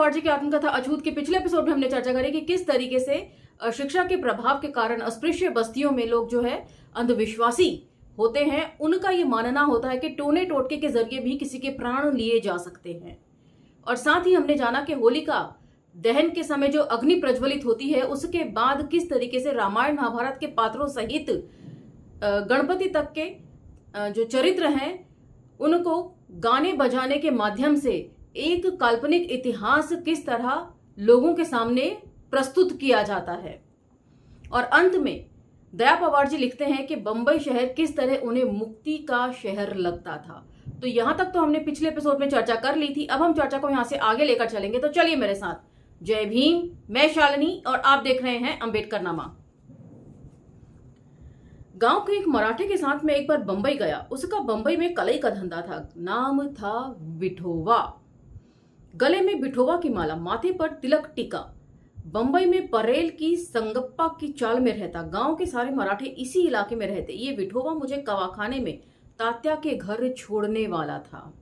पवार जी की आत्मकथा अछूत के पिछले एपिसोड में हमने चर्चा करी कि किस तरीके से शिक्षा के प्रभाव के कारण अस्पृश्य बस्तियों में लोग जो है अंधविश्वासी होते हैं। उनका ये मानना होता है कि टोने टोटके के जरिए भी किसी के प्राण लिए जा सकते हैं। और साथ ही हमने जाना कि होलिका दहन के समय जो अग्नि प्रज्वलित होती है उसके बाद किस तरीके से रामायण महाभारत के पात्रों सहित गणपति तक के जो चरित्र हैं उनको गाने बजाने के माध्यम से एक काल्पनिक इतिहास किस तरह लोगों के सामने प्रस्तुत किया जाता है। और अंत में दया पवार जी लिखते हैं कि बंबई शहर किस तरह उन्हें मुक्ति का शहर लगता था। तो यहां तक तो हमने पिछले एपिसोड में चर्चा कर ली थी। अब हम चर्चा को यहां से आगे लेकर चलेंगे। तो चलिए मेरे साथ। जय भीम, मैं शालिनी और आप देख रहे हैं अंबेडकर नामा। गांव के एक मराठे के साथ में एक बार बंबई गया। उसका बंबई में कलई का धंधा था। नाम था विठोवा। गले में विठोवा की माला, माथे पर तिलक टीका। बंबई में परेल की संगप्पा की चाल में रहता। गांव के सारे मराठे इसी इलाके में रहते। ये विठोवा मुझे कवाखाने में तात्या के घर छोड़ने वाला था।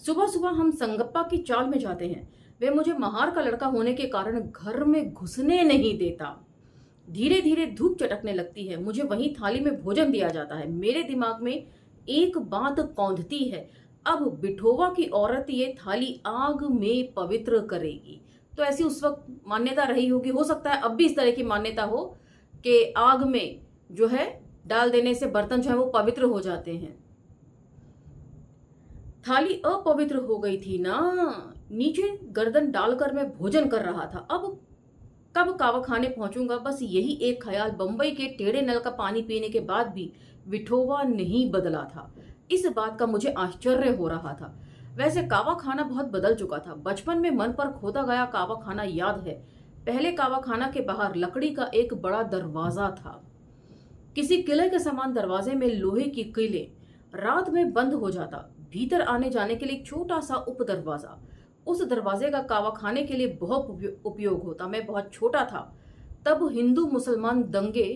सुबह सुबह हम संगप्पा की चाल में जाते हैं। वे मुझे महार का लड़का होने के कारण घर में घुसने नहीं देता। धीरे धीरे धूप चटकने लगती है। मुझे वहीं थाली में भोजन दिया जाता है। मेरे दिमाग में एक बात कौंधती है, अब विठोवा की औरत ये थाली आग में पवित्र करेगी। तो ऐसी उस वक्त मान्यता रही होगी। हो सकता है अब भी इस तरह की मान्यता हो कि आग में जो है डाल देने से बर्तन जो है वो पवित्र हो जाते हैं। थाली अपवित्र हो गई थी ना। नीचे गर्दन डालकर मैं भोजन कर रहा था। अब कब कावाखाने पहुंचूंगा, बस यही एक ख्याल। बंबई के टेढ़े नल का पानी पीने के बाद भी विठोवा नहीं बदला था। इस बात का मुझे आश्चर्य हो रहा था। वैसे कावाखाना बहुत बदल चुका था। बचपन में मन पर खोदा गया कावाखाना याद है। पहले कावाखाना के बाहर लकड़ी का एक बड़ा दरवाजा था। किसी किले के समान दरवाजे में लोहे की कीलें। रात में बंद हो जाता। भीतर आने जाने के लिए एक छोटा सा उप दरवाजा। उस दरवाजे का कावाखाने के लिए बहुत उपयोग होता। मैं बहुत छोटा था तब हिंदू मुसलमान दंगे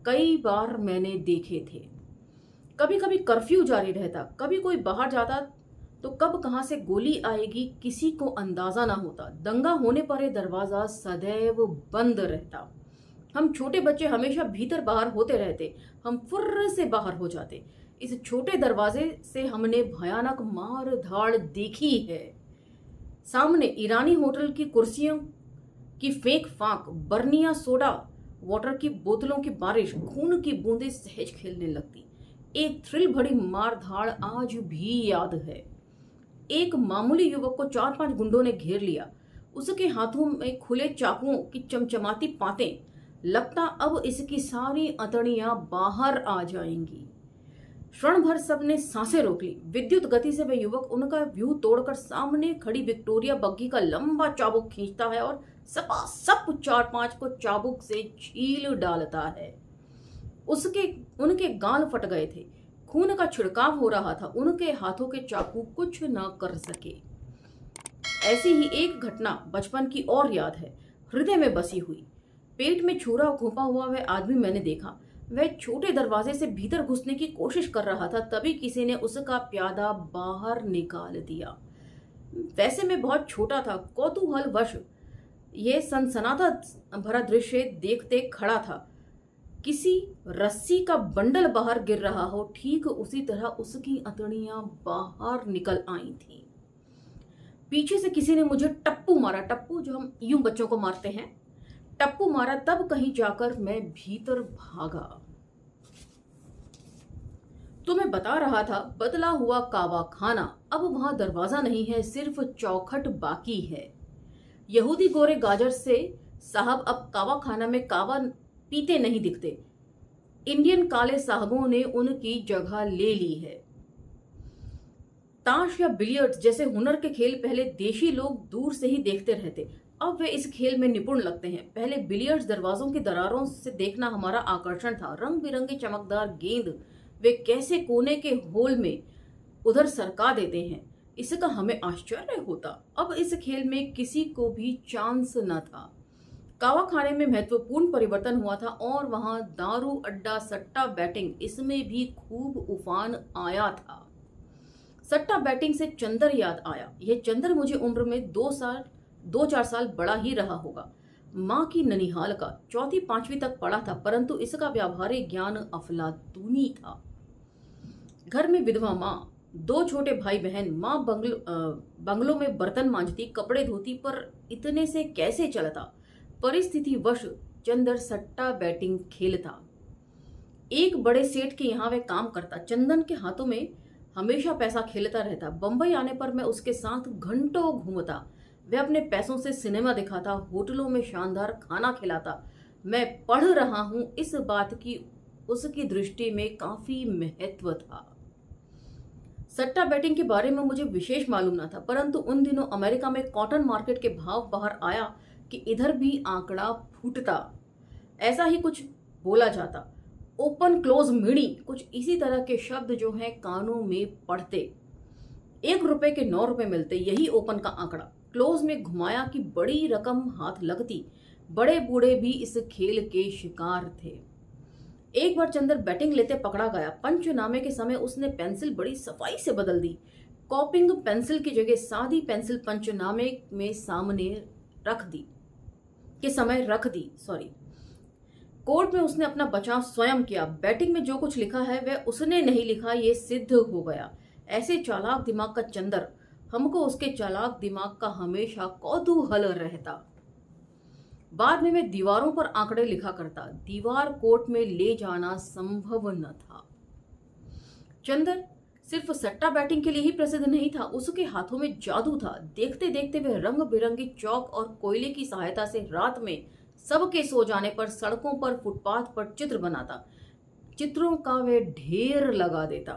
कई बार मैंने देखे थे। कभी कभी कर्फ्यू जारी रहता। कभी कोई बाहर जाता तो कब कहां से गोली आएगी किसी को अंदाजा ना होता। दंगा होने पर यह दरवाजा सदैव बंद रहता। हम छोटे बच्चे हमेशा भीतर बाहर होते रहते। हम फुर्र से बाहर हो जाते। इस छोटे दरवाजे से हमने भयानक मार धाड़ देखी है। सामने ईरानी होटल की कुर्सियों की फेंक फाक, बर्निया सोडा वाटर की बोतलों की बारिश, खून की बूंदें सहज खेलने लगती। एक थ्रिल भरी मार धाड़ आज भी याद है। एक मामूली युवक को 4-5 गुंडों ने घेर लिया। उसके हाथों में खुले चाकुओं की चमचमाती पातें। लगता अब इसकी सारी अतड़ियां बाहर आ जाएंगी। क्षण भर सबने सांसें रोक ली। विद्युत गति से वह युवक उनका व्यू तोड़कर सामने खड़ी विक्टोरिया बग्गी का लंबा चाबुक खींचता है और सपासप 4-5 को चाबुक से छील डालता है। उनके गाल फट गए थे। खून का छिड़काव हो रहा था। उनके हाथों के चाकू कुछ न कर सके। ऐसी ही एक घटना बचपन की और याद है, हृदय में बसी हुई। पेट में छुरा घोंपा हुआ वह आदमी मैंने देखा। वह छोटे दरवाजे से भीतर घुसने की कोशिश कर रहा था। तभी किसी ने उसका प्यादा बाहर निकाल दिया। वैसे मैं बहुत छोटा था। कौतूहलवश यह सनसनाता भरा दृश्य देखते खड़ा था। किसी रस्सी का बंडल बाहर गिर रहा हो, ठीक उसी तरह उसकी अतड़ियां बाहर निकल आई थी। पीछे से किसी ने मुझे टप्पू मारा। टप्पू जो हम यूं बच्चों को मारते हैं, टप्पू मारा। तब कहीं जाकर मैं भीतर भागा। तो मैं बता रहा था, बदला हुआ कावाखाना। अब वहां दरवाजा नहीं है, सिर्फ चौखट बाकी है। यहूदी गोरे गाजर से साहब अब कावाखाना में कावा पीते नहीं दिखते। इंडियन काले साहबों ने उनकी जगह ले ली है। ताश या बिलियर्ड्स जैसे हुनर के खेल पहले देशी लोग दूर से ही देखते रहते। अब वे इस खेल में निपुण लगते हैं। पहले बिलियर्ड्स दरवाजों की दरारों से देखना हमारा आकर्षण था। रंग बिरंगे चमकदार गेंद वे कैसे कोने के होल में उधर सरका देते हैं, इसका हमें आश्चर्य होता। अब इस खेल में किसी को भी चांस न था। कावाखाने में महत्वपूर्ण परिवर्तन हुआ था और वहां दारू अड्डा, सट्टा बैटिंग, इसमें भी खूब उफान आया था। सट्टा बैटिंग से चंदर याद आया। यह चंदर मुझे उम्र में 2 साल 2-4 साल बड़ा ही रहा होगा। माँ की ननिहाल का, 4वीं-5वीं तक पढ़ा था, परंतु इसका व्यावहारिक ज्ञान अफलातूनी था। घर में विधवा माँ, 2 छोटे भाई बहन। माँ बंगलों में बर्तन मांजती, कपड़े धोती, पर इतने से कैसे चलता। परिस्थितिवश चंदर सट्टा बैटिंग खेलता। एक बड़े सेठ के यहाँ वह काम करता। चंदन के हाथों में हमेशा पैसा खेलता रहता। बंबई आने पर मैं उसके साथ घंटों घूमता। वह अपने पैसों से सिनेमा दिखाता, होटलों में शानदार खाना खिलाता। मैं पढ़ रहा हूं इस बात की उसकी दृष्टि में काफी महत्व था। सट्टा बैटिंग के बारे में मुझे विशेष मालूम न था, परंतु उन दिनों अमेरिका में कॉटन मार्केट के भाव बाहर आया कि इधर भी आंकड़ा फूटता, ऐसा ही कुछ बोला जाता। ओपन क्लोज मिणी, कुछ इसी तरह के शब्द जो हैं कानों में पड़ते। 1 रुपए के 9 रुपए मिलते, यही ओपन का आंकड़ा। क्लोज में घुमाया कि बड़ी रकम हाथ लगती। बड़े बूढ़े भी इस खेल के शिकार थे। एक बार चंदर बैटिंग लेते पकड़ा गया। पंचनामे के समय उसने पेंसिल बड़ी सफाई से बदल दी। कॉपिंग पेंसिल की जगह सादी पेंसिल पंचनामे में सामने रख दी के समय रख दी सॉरी कोर्ट में उसने अपना बचाव स्वयं किया। बैटिंग में जो कुछ लिखा है वह उसने नहीं लिखा, ये सिद्ध हो गया। ऐसे चालाक दिमाग का चंदर, हमको उसके चालाक दिमाग का हमेशा कौतूहल रहता। बाद में मैं दीवारों पर आंकड़े लिखा करता। दीवार कोर्ट में ले जाना संभव न था। चंदर सिर्फ सट्टा बैटिंग के लिए ही प्रसिद्ध नहीं था, उसके हाथों में जादू था। देखते देखते वह रंग बिरंगी चौक और कोयले की सहायता से रात में सबके सो जाने पर सड़कों पर, फुटपाथ पर चित्र बनाता। चित्रों का वह ढेर लगा देता।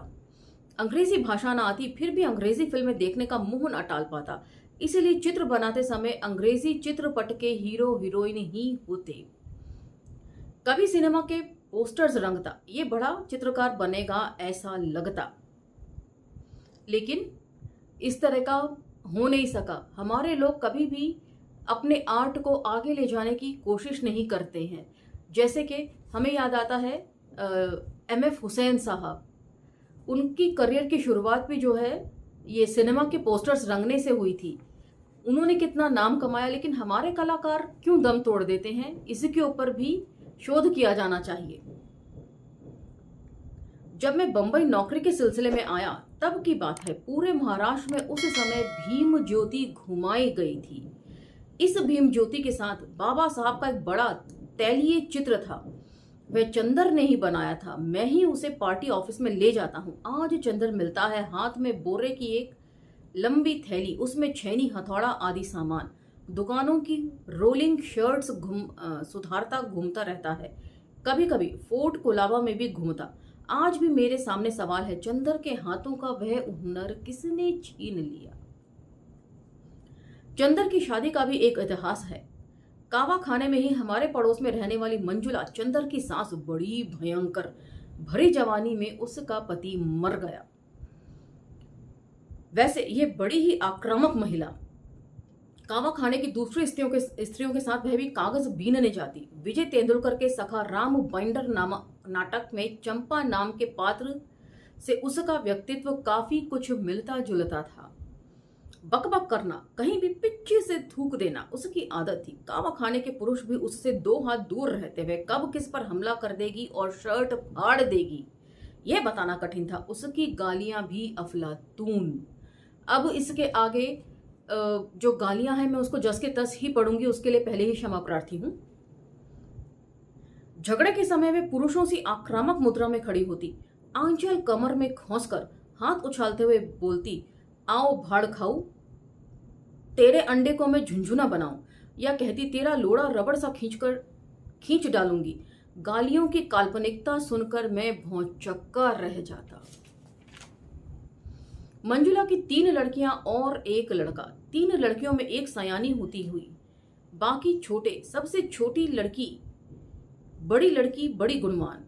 अंग्रेजी भाषा ना आती, फिर भी अंग्रेजी फिल्में देखने का मुंह न टाल पाता। इसीलिए चित्र बनाते समय अंग्रेजी चित्रपट के हीरो हीरोइन ही होते। कभी सिनेमा के पोस्टर्स रंगता, ये बड़ा चित्रकार बनेगा ऐसा लगता, लेकिन इस तरह का हो नहीं सका। हमारे लोग कभी भी अपने आर्ट को आगे ले जाने की कोशिश नहीं करते हैं। जैसे कि हमें याद आता है MF हुसैन साहब, उनकी करियर की शुरुआत भी जो है ये सिनेमा के पोस्टर्स रंगने से हुई थी। उन्होंने कितना नाम कमाया, लेकिन हमारे कलाकार क्यों दम तोड़ देते हैं, इसके ऊपर भी शोध किया जाना चाहिए। जब मैं बंबई नौकरी के सिलसिले में आया तब की बात है। पूरे महाराष्ट्र में उस समय भीम ज्योति घुमाई गई थी। इस भीम ज्योति के साथ बाबा साहब का एक बड़ा तैलीय चित्र था। वह चंदर ने ही बनाया था। मैं ही उसे पार्टी ऑफिस में ले जाता हूँ। आज चंदर मिलता है, हाथ में बोरे की एक लंबी थैली, उसमें छैनी, हथौड़ा आदि सामान। दुकानों की रोलिंग शर्ट्स सुधारता घूमता रहता है। कभी कभी फोर्ट कोलाबा में भी घूमता। आज भी मेरे सामने सवाल है, चंदर के हाथों का वह हुनर किसने छीन लिया। चंदर की शादी का भी एक इतिहास है। कावा खाने में ही हमारे पड़ोस में रहने वाली मंजुला, चंदर की सास, बड़ी भयंकर, भरी जवानी में उसका पति मर गया। वैसे ये बड़ी ही आक्रामक महिला। कावा खाने की दूसरी स्त्रियों के साथ वह भी कागज बीनने जाती। विजय तेंदुलकर के सखा राम बाइंडर नाटक में चंपा नाम के पात्र से उसका व्यक्तित्व काफी कुछ मिलता जुलता था। बकबक करना, कहीं भी पिच्चे से थूक देना उसकी आदत थी। कावा खाने के पुरुष भी उससे 2 हाथ दूर रहते हुए कब किस पर हमला कर देगी और शर्ट फाड़ देगी यह बताना कठिन था। उसकी गालियां भी अफलातून। अब इसके आगे जो गालियां हैं मैं उसको जस के तस ही पढ़ूंगी, उसके लिए पहले ही क्षमा प्रार्थी हूं। झगड़े के समय वे पुरुषों सी आक्रामक मुद्रा में खड़ी होती। आंचल कमर में खोसकर हाथ उछालते हुए बोलती, आओ भाड़ खाऊ, तेरे अंडे को मैं झुंझुना बनाऊं, या कहती तेरा लोड़ा रबड़ सा खींच डालूंगी। गालियों की काल्पनिकता सुनकर मैं भौंचक्का रह जाता। मंजुला की 3 लड़कियां और 1 लड़का। 3 लड़कियों में एक सयानी होती हुई, बाकी छोटे। सबसे छोटी लड़की, बड़ी लड़की बड़ी गुणवान।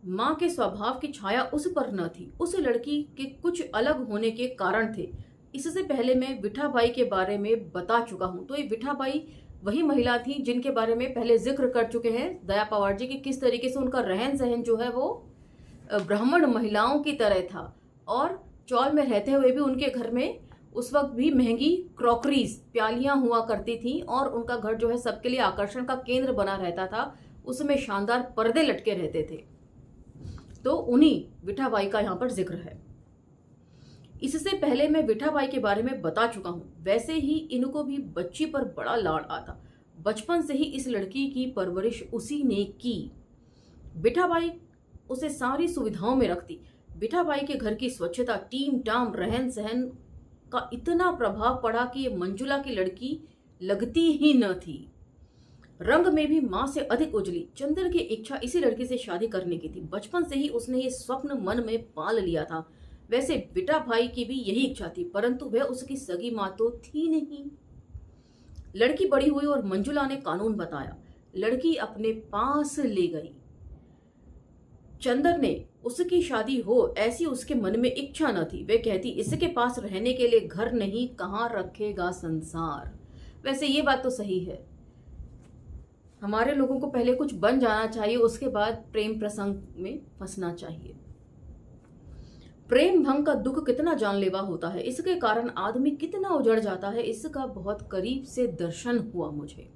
मां के स्वभाव की छाया उस पर न थी। उस लड़की के कुछ अलग होने के कारण थे। इससे पहले मैं विठाबाई के बारे में बता चुका हूं। तो ये विठाबाई वही महिला थी जिनके बारे में पहले जिक्र कर चुके हैं दया पवार जी, की किस तरीके से उनका रहन सहन जो है वो ब्राह्मण महिलाओं की तरह था, और चौल में रहते हुए भी उनके घर में उस वक्त भी महंगी क्रॉकरीज प्यालियां हुआ करती थी और उनका घर जो है सबके लिए आकर्षण का केंद्र बना रहता था। उसमें शानदार पर्दे लटके रहते थे। तो उन्हीं विठाबाई का यहाँ पर जिक्र है। इससे पहले मैं विठाबाई के बारे में बता चुका हूं। वैसे ही इनको भी बच्ची पर बड़ा लाड आता। बचपन से ही इस लड़की की परवरिश उसी ने की। विठाबाई उसे सारी सुविधाओं में रखती। विठाबाई के घर की स्वच्छता, टीम टाम, रहन सहन का इतना प्रभाव पड़ा कि ये मंजुला की लड़की लगती ही न थी। रंग में भी मां से अधिक उजली। चंद्र की इच्छा इसी लड़की से शादी करने की थी। बचपन से ही उसने ये स्वप्न मन में पाल लिया था। वैसे विठाबाई की भी यही इच्छा थी, परंतु वह उसकी सगी मां तो थी नहीं। लड़की बड़ी हुई और मंजुला ने कानून बताया। लड़की अपने पास ले गई। चंद्र ने उसकी शादी हो ऐसी उसके मन में इच्छा न थी। वह कहती, इसके पास रहने के लिए घर नहीं, कहां रखेगा संसार। वैसे ये बात तो सही है। हमारे लोगों को पहले कुछ बन जाना चाहिए, उसके बाद प्रेम प्रसंग में फंसना चाहिए। प्रेम भंग का दुख कितना जानलेवा होता है। इसके कारण आदमी कितना उजड़ जाता है, इसका बहुत करीब से दर्शन हुआ मुझे।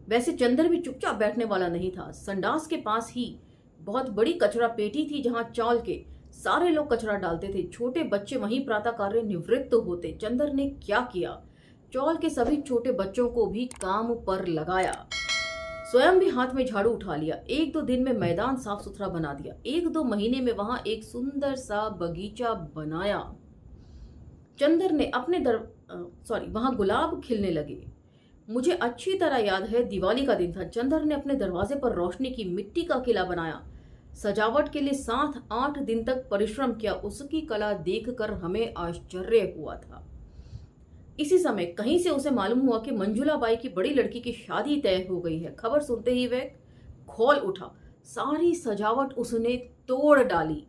वैसे चंद्र भी चुपचाप बैठने वाला नहीं था। संडास के पास ही बहुत बड़ी कचरा पेटी थी, जहां चौल के सारे लोग कचरा डालते थे। छोटे बच्चे वहीं प्रातः कार्य निवृत्त होते। चंद्र ने क्या किया, चौल के सभी छोटे बच्चों को भी काम पर लगाया। स्वयं भी हाथ में झाड़ू उठा लिया। 1-2 दिन में मैदान साफ सुथरा बना दिया। 1-2 महीने में वहां एक सुंदर सा बगीचा बनाया। चंद्र ने वहां गुलाब खिलने लगे। मुझे अच्छी तरह याद है, दिवाली का दिन था। चंद्र ने अपने दरवाजे पर रोशनी की मिट्टी का किला बनाया। सजावट के लिए 7-8 दिन तक परिश्रम किया। उसकी कला देखकर हमें आश्चर्य हुआ था। इसी समय कहीं से उसे मालूम हुआ कि मंजुला बाई की बड़ी लड़की की शादी तय हो गई है। खबर सुनते ही वह खौल उठा। सारी सजावट उसने तोड़ डाली।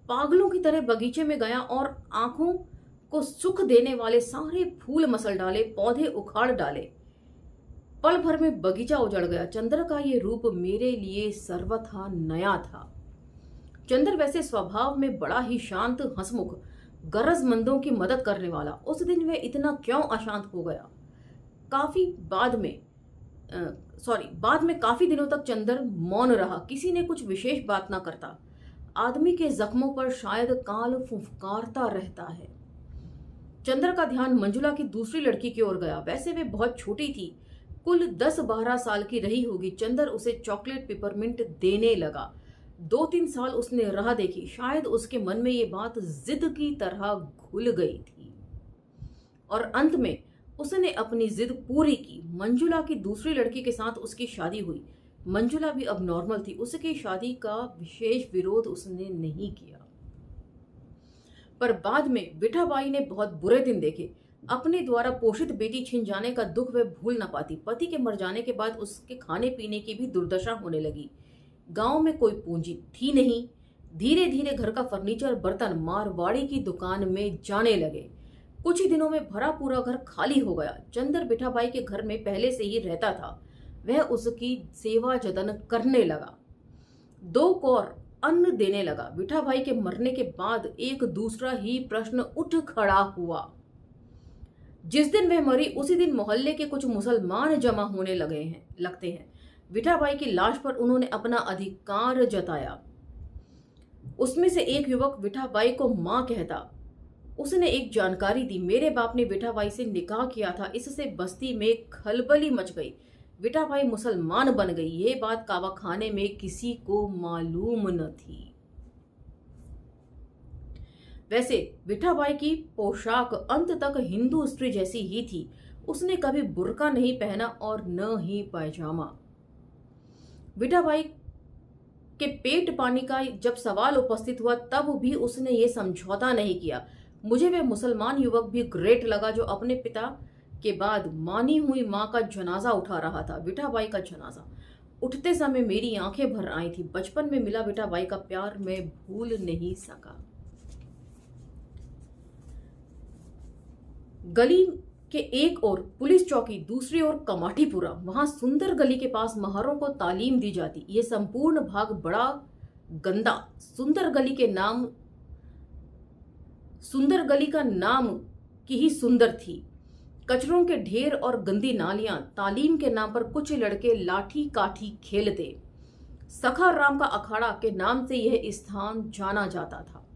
पागलों की तरह बगीचे में गया और आंखों को सुख देने वाले सारे फूल मसल डाले, पौधे उखाड़ डाले। पल भर में बगीचा उजड़ गया। चंद्र का ये रूप मेरे लिए सर्वथा नया था। चंद्र वैसे स्वभाव में बड़ा ही शांत, हंसमुख, गरजमंदों की मदद करने वाला। उस दिन वह इतना क्यों अशांत हो गया? बाद में काफी दिनों तक चंद्र मौन रहा। किसी ने कुछ विशेष बात ना करता। आदमी के जख्मों पर शायद काल फुफकारता रहता है। चंद्र का ध्यान मंजुला की दूसरी लड़की की ओर गया। वैसे वे बहुत छोटी थी, कुल 10-12 साल की रही होगी। चंद्र उसे चॉकलेट पिपरमिंट देने लगा। 2-3 साल उसने राह देखी। शायद उसके मन में ये बात जिद की तरह घुल गई थी और अंत में उसने अपनी जिद पूरी की। मंजुला की दूसरी लड़की के साथ उसकी शादी हुई। मंजुला भी अब नॉर्मल थी। उसकी शादी का विशेष विरोध उसने नहीं किया। पर बाद में विठाबाई ने बहुत बुरे दिन देखे। अपने द्वारा पोषित बेटी छिन जाने का दुख वह भूल न पाती। पति के मर जाने के बाद उसके खाने पीने की भी दुर्दशा होने लगी। गांव में कोई पूंजी थी नहीं। धीरे धीरे घर का फर्नीचर, बर्तन मारवाड़ी की दुकान में जाने लगे। कुछ ही दिनों में भरा पूरा घर खाली हो गया। चंद्र विठाबाई के घर में पहले से ही रहता था। वह उसकी सेवा जतन करने लगा। 2 कौर अन्न देने लगा। विठाबाई के मरने के बाद एक दूसरा ही प्रश्न उठ खड़ा हुआ। जिस दिन वह मरी उसी दिन मोहल्ले के कुछ मुसलमान जमा होने लगते हैं। विठाबाई की लाश पर उन्होंने अपना अधिकार जताया। उसमें से एक युवक विठाबाई को मां कहता। उसने एक जानकारी दी। मेरे बाप ने विठाबाई से निकाह किया था। इससे बस्ती में खलबली मच गई। विठाबाई मुसलमान बन गई। ये बात कावाखाने में किसी को मालूम न थी। वैसे विठाबाई की पोशाक अंत तक हिंदू स्त्री जैसी ही थी। उसने कभी बुर्का नहीं पहना और न ही पैजामा। विठाबाई के पेट पानी का जब सवाल उपस्थित हुआ तब भी उसने ये समझौता नहीं किया। मुझे वह मुसलमान युवक भी ग्रेट लगा जो अपने पिता के बाद मानी हुई मां का जनाजा उठा रहा था। विठाबाई का जनाजा उठते समय मेरी आंखें भर आई थी। बचपन में मिला विठाबाई का प्यार मैं भूल नहीं सका। गली के एक ओर पुलिस चौकी, दूसरी ओर कमाटीपुरा। वहां सुंदर गली के पास महारों को तालीम दी जाती। ये संपूर्ण भाग बड़ा गंदा। सुंदर गली का नाम की ही सुंदर थी। कचरों के ढेर और गंदी नालियां, तालीम के नाम पर कुछ लड़के लाठी काठी खेलते। सखा राम का अखाड़ा के नाम से यह स्थान जाना जाता था।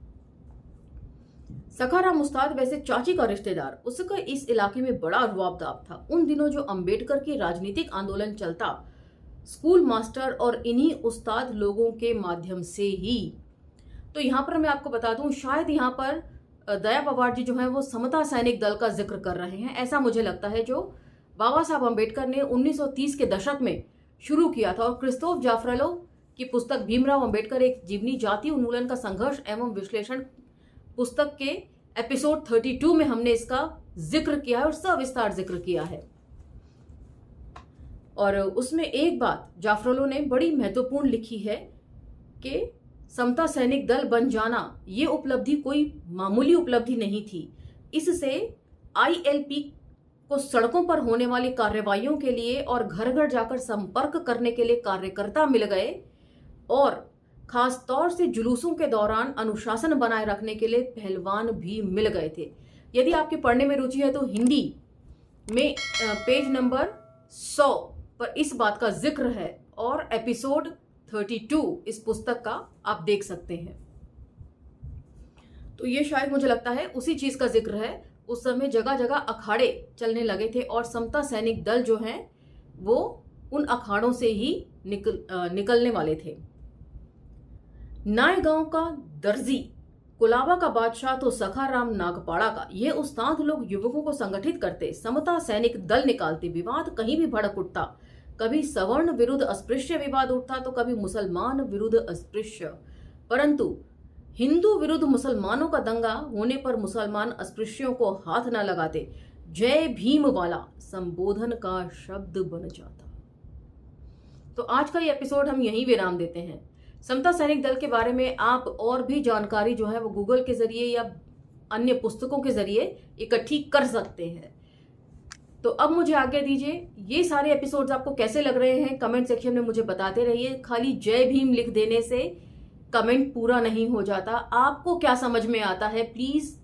सखाराम उस्ताद वैसे चाची का रिश्तेदार, उसका इस इलाके में बड़ा रुआबदाब था। उन दिनों जो अंबेडकर की राजनीतिक आंदोलन चलता, स्कूल मास्टर और इन्हीं उस्ताद लोगों के माध्यम से ही। तो यहाँ पर मैं आपको बता दूं, शायद यहाँ पर दया पवार जी जो है वो समता सैनिक दल का जिक्र कर रहे हैं, ऐसा मुझे लगता है, जो बाबा साहब अंबेडकर ने 1930 के दशक में शुरू किया था। और क्रिस्तोफ जाफरेलो की पुस्तक भीमराव अंबेडकर एक जीवनी जातीय उन्मूलन का संघर्ष एवं विश्लेषण पुस्तक के एपिसोड 32 में हमने इसका जिक्र किया है और सविस्तार जिक्र किया है। और उसमें एक बात जाफरेलो ने बड़ी महत्वपूर्ण लिखी है कि समता सैनिक दल बन जाना ये उपलब्धि कोई मामूली उपलब्धि नहीं थी। इससे ILP को सड़कों पर होने वाली कार्रवाइयों के लिए और घर घर जाकर संपर्क करने के लिए कार्यकर्ता मिल गए और खास तौर से जुलूसों के दौरान अनुशासन बनाए रखने के लिए पहलवान भी मिल गए थे। यदि आपके पढ़ने में रुचि है तो हिंदी में पेज नंबर 100 पर इस बात का जिक्र है और एपिसोड 32 इस पुस्तक का आप देख सकते हैं। तो ये शायद मुझे लगता है उसी चीज का जिक्र है। उस समय जगह जगह अखाड़े चलने लगे थे और समता सैनिक दल जो हैं वो उन अखाड़ों से ही निकलने वाले थे। नाय गांव का दर्जी, कुलाबा का बादशाह तो सखाराम नागपाड़ा का, ये उस्ताद लोग युवकों को संगठित करते, समता सैनिक दल निकालते। विवाद कहीं भी भड़क उठता, कभी सवर्ण विरुद्ध अस्पृश्य विवाद उठता तो कभी मुसलमान विरुद्ध अस्पृश्य, परंतु हिंदू विरुद्ध मुसलमानों का दंगा होने पर मुसलमान अस्पृश्यों को हाथ न लगाते। जय भीम वाला संबोधन का शब्द बन जाता। तो आज का ये एपिसोड हम यहीं विराम देते हैं। समता सैनिक दल के बारे में आप और भी जानकारी जो है वो गूगल के जरिए या अन्य पुस्तकों के जरिए इकट्ठी कर सकते हैं। तो अब मुझे आज्ञा दीजिए। ये सारे एपिसोड्स आपको कैसे लग रहे हैं कमेंट सेक्शन में मुझे बताते रहिए। खाली जय भीम लिख देने से कमेंट पूरा नहीं हो जाता। आपको क्या समझ में आता है प्लीज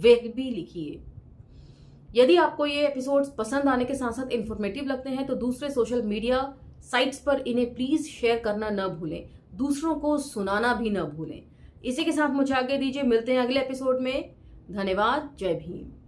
वह भी लिखिए। यदि आपको ये एपिसोड्स पसंद आने के साथ साथ इंफॉर्मेटिव लगते हैं तो दूसरे सोशल मीडिया साइट्स पर इन्हें प्लीज शेयर करना न भूलें, दूसरों को सुनाना भी न भूलें। इसी के साथ मुझे आज्ञा दीजिए। मिलते हैं अगले एपिसोड में। धन्यवाद। जय भीम।